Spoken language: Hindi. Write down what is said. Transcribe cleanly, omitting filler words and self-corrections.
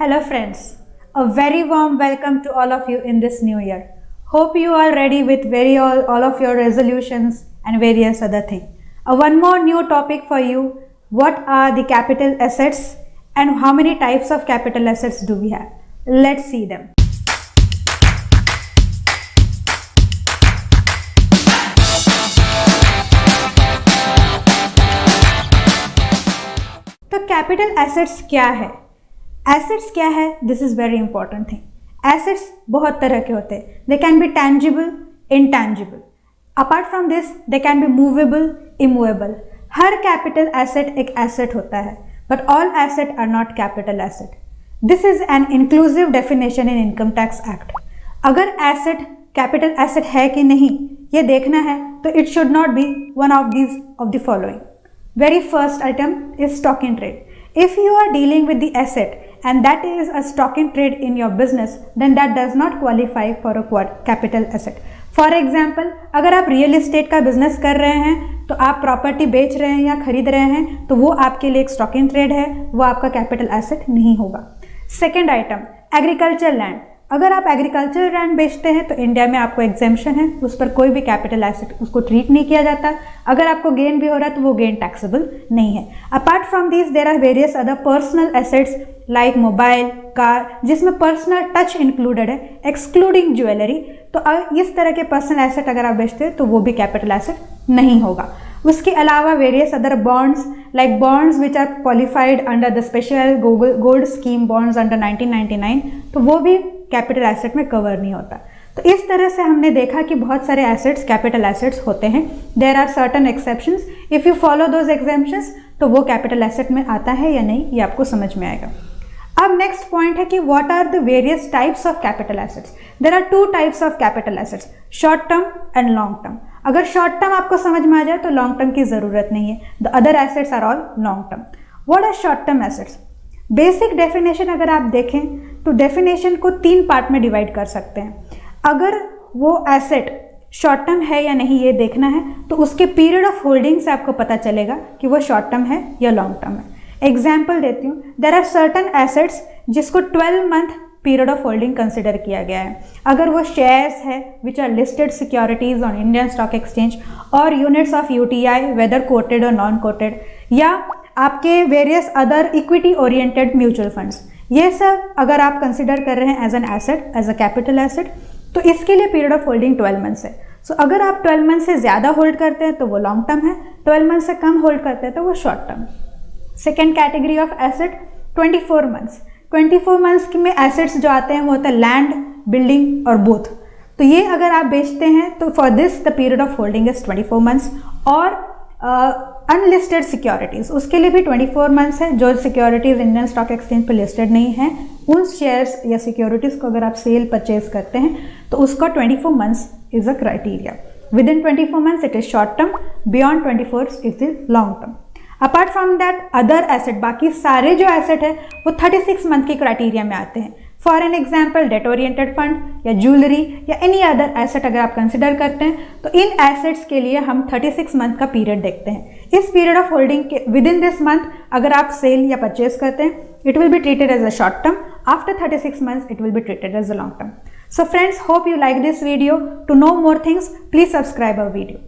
Hello friends, a very warm welcome to all of you in this new year. Hope you are ready with all of your resolutions and various other things. One more new topic for you. What are the capital assets and how many types of capital assets do we have? Let's see them. तो कैपिटल एसेट्स क्या है? एसेट्स क्या है? This is very important thing. Assets बहुत तरह के होते हैं। They can be tangible, intangible. Apart from this they can be movable, immovable. हर कैपिटल एसेट एक एसेट होता है, but all asset are not capital asset. This is an inclusive definition in income tax act. अगर एसेट कैपिटल एसेट है कि नहीं ये देखना है तो it should not be one of the following. Very first item is stock in trade. If you are dealing with the asset and that is a stock in trade in your business, then that does not qualify for a capital asset. For example, अगर आप रियल एस्टेट का बिजनेस कर रहे हैं तो आप प्रॉपर्टी बेच रहे हैं या खरीद रहे हैं तो वो आपके लिए एक स्टॉक इन ट्रेड है, वो आपका कैपिटल एसेट नहीं होगा. Second item, agriculture land. अगर आप एग्रीकल्चर लैंड बेचते हैं तो इंडिया में आपको एग्जेम्पशन है, उस पर कोई भी कैपिटल एसेट उसको ट्रीट नहीं किया जाता. अगर आपको गेन भी हो रहा है तो वो गेन टैक्सेबल नहीं है. Apart from this there are various other personal assets like mobile, car, जिसमें पर्सनल टच इंक्लूडेड है, एक्सक्लूडिंग ज्वेलरी. तो इस तरह के पर्सनल एसेट अगर आप बेचते हैं तो वो भी कैपिटल एसेट नहीं होगा. उसके अलावा various other bonds like bonds which are qualified under the special gold scheme bonds under 1999, तो वो भी कैपिटल एसेट में कवर नहीं होता. तो इस तरह से हमने देखा कि बहुत सारे एसेट्स कैपिटल एसेट्स होते हैं. There are certain exceptions. If you follow those exemptions तो वो कैपिटल एसेट में आता है या नहीं ये आपको समझ में आएगा. अब नेक्स्ट पॉइंट है कि what are the various types of capital assets. There are two types of capital assets, short term and long term. अगर शॉर्ट टर्म आपको समझ में आ जाए तो लॉन्ग टर्म की ज़रूरत नहीं है. The other assets are all long term. What are short term assets? Basic definition अगर आप देखें तो डेफिनेशन को 3 पार्ट में डिवाइड कर सकते हैं. अगर वो एसेट शॉर्ट टर्म है या नहीं ये देखना है तो उसके पीरियड ऑफ होल्डिंग से आपको पता चलेगा कि वो शॉर्ट टर्म है या लॉन्ग टर्म है. एग्जाम्पल देती हूँ. देयर आर सर्टन एसेट्स जिसको 12 month period of holding consider किया गया है. अगर वो शेयर्स है which are listed securities on Indian stock exchange और units of UTI whether quoted और नॉन कोटेड, या आपके various other equity oriented mutual funds, ये सब अगर आप कंसिडर कर रहे हैं as an asset, as a capital asset, तो इसके लिए पीरियड ऑफ होल्डिंग 12 मंथ्स है. सो अगर आप 12 मंथ से ज़्यादा होल्ड करते हैं तो वो लॉन्ग टर्म है, 12 मंथ से कम होल्ड करते हैं तो वो short term. Second category of asset 24 months. 24 months में एसेट्स जो आते हैं वो होता है लैंड, बिल्डिंग और बोथ. तो ये अगर आप बेचते हैं तो for this the period of holding is 24 months. और अनलिस्टेड सिक्योरिटीज़ उसके लिए भी 24 मंथ्स है. जो सिक्योरिटीज़ इंडियन स्टॉक एक्सचेंज पर लिस्टेड नहीं है उन शेयर्स या सिक्योरिटीज़ को अगर आप सेल परचेज करते हैं तो उसका 24 months is a criteria. With in 24 months it is short term, beyond 24 it is long term. Apart from that other asset, बाकी सारे जो एसेट है वो 36 मंथ के क्राइटेरिया में आते हैं. For an example date oriented fund या ज्वेलरी या एनी अदर एसेट अगर आप कंसिडर करते हैं तो इन एसेट्स के लिए हम 36 मंथ का पीरियड देखते हैं. इस पीरियड ऑफ होल्डिंग के विद इन दिस मंथ अगर आप सेल या परचेज करते हैं it will be treated as a short term. After 36 months it will be treated as a long term. So friends, hope you like this video. To know more things, please subscribe our video.